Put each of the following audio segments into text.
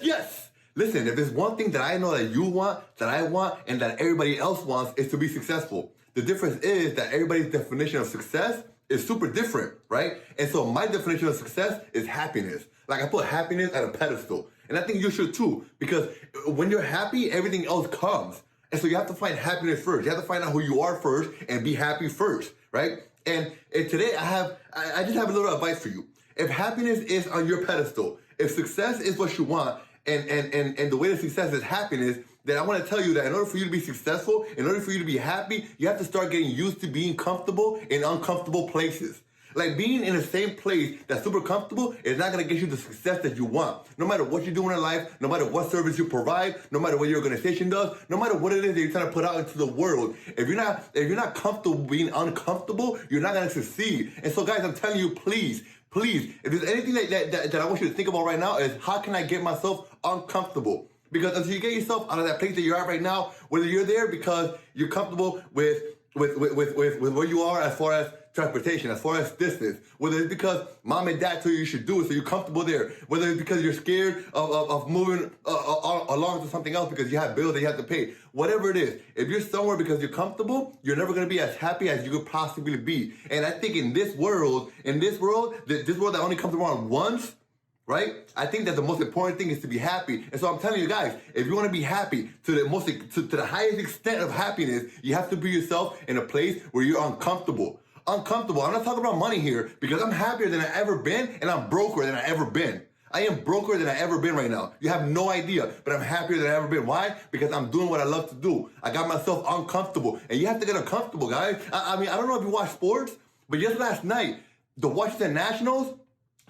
Yes. Listen, if there's one thing that I know that you want, that I want, and that everybody else wants, is to be successful. The difference is that everybody's definition of success is super different, right? And so my definition of success is happiness. Like I put happiness at a pedestal. And I think you should too, because when you're happy, everything else comes. And so you have to find happiness first. You have to find out who you are first and be happy first, right? And today I just have a little advice for you. If happiness is on your pedestal, if success is what you want, and the way to success is happiness, then I want to tell you that in order for you to be successful, in order for you to be happy, you have to start getting used to being comfortable in uncomfortable places. Like being in the same place that's super comfortable is not going to get you the success that you want. No matter what you do in life, no matter what service you provide, no matter what your organization does, no matter what it is that you're trying to put out into the world, if you're not comfortable being uncomfortable, you're not going to succeed. And so guys, I'm telling you, please, if there's anything that I want you to think about right now is how can I get myself uncomfortable? Because until you get yourself out of that place that you're at right now, whether you're there because you're comfortable with where you are as far as transportation, as far as distance, whether it's because mom and dad tell you should do it so you're comfortable there, whether it's because you're scared of moving along to something else because you have bills that you have to pay, whatever it is, if you're somewhere because you're comfortable, you're never going to be as happy as you could possibly be. And I think in this world that only comes around once, right? I think that the most important thing is to be happy. And so I'm telling you guys, if you want to be happy to the highest extent of happiness, you have to be yourself in a place where you're uncomfortable. Uncomfortable. I'm not talking about money here because I'm happier than I've ever been and I'm broker than I've ever been. I am broker than I've ever been right now. You have no idea, but I'm happier than I've ever been. Why? Because I'm doing what I love to do. I got myself uncomfortable. And you have to get uncomfortable, guys. I mean, I don't know if you watch sports, but just last night, the Washington Nationals,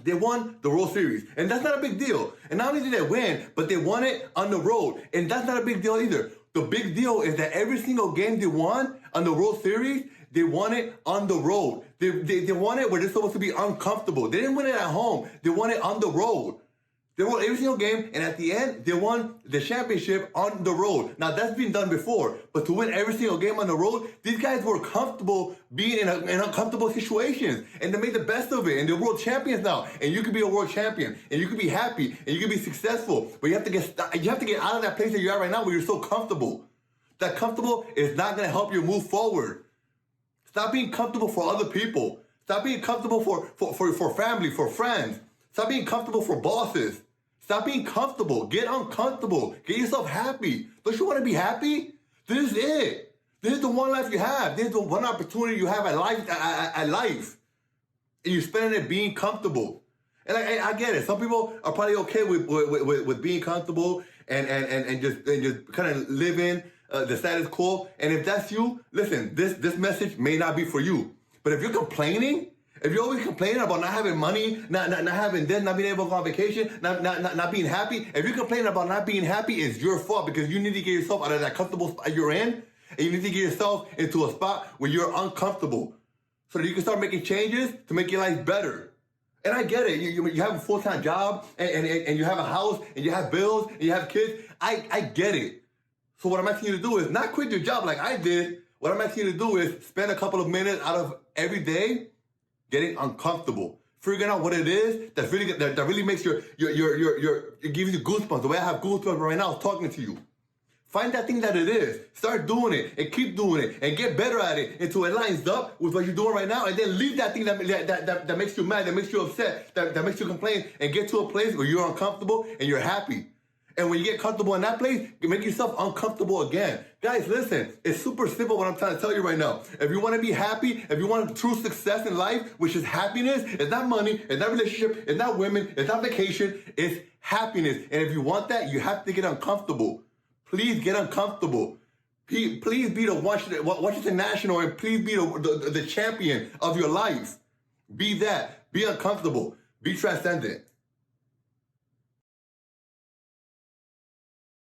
they won the World Series. And that's not a big deal. And not only did they win, but they won it on the road. And that's not a big deal either. The big deal is that every single game they won on the World Series, they won it on the road. They won it where they're supposed to be uncomfortable. They didn't win it at home. They won it on the road. They won every single game, and at the end, they won the championship on the road. Now, that's been done before, but to win every single game on the road, these guys were comfortable being in uncomfortable situations, and they made the best of it, and they're world champions now. And you can be a world champion, and you can be happy, and you can be successful, but you have to get out of that place that you're at right now where you're so comfortable. That comfortable is not going to help you move forward. Stop being comfortable for other people. Stop being comfortable for family, for friends. Stop being comfortable for bosses. Stop being comfortable. Get uncomfortable. Get yourself happy. Don't you want to be happy? This is it. This is the one life you have. This is the one opportunity you have at life. And you're spending it being comfortable. And I get it. Some people are probably okay with being comfortable and just kind of living the status quo. And if that's you, listen, this message may not be for you. But if you're complaining, if you're always complaining about not having money, not having this, not being able to go on vacation, not being happy, if you're complaining about not being happy, it's your fault because you need to get yourself out of that comfortable spot you're in, and you need to get yourself into a spot where you're uncomfortable so that you can start making changes to make your life better. And I get it. You have a full-time job and you have a house and you have bills and you have kids. I get it. So what I'm asking you to do is not quit your job like I did. What I'm asking you to do is spend a couple of minutes out of every day getting uncomfortable, figuring out what it is that really makes it gives you goosebumps. The way I have goosebumps right now is talking to you. Find that thing that it is. Start doing it and keep doing it and get better at it until it lines up with what you're doing right now. And then leave that thing that makes you mad, that makes you upset, that makes you complain, and get to a place where you're uncomfortable and you're happy. And when you get comfortable in that place, you make yourself uncomfortable again. Guys, listen, it's super simple what I'm trying to tell you right now. If you want to be happy, if you want true success in life, which is happiness, it's not money, it's not relationship, it's not women, it's not vacation, it's happiness. And if you want that, you have to get uncomfortable. Please get uncomfortable. Please be the Washington National and please be the champion of your life. Be that. Be uncomfortable. Be transcendent.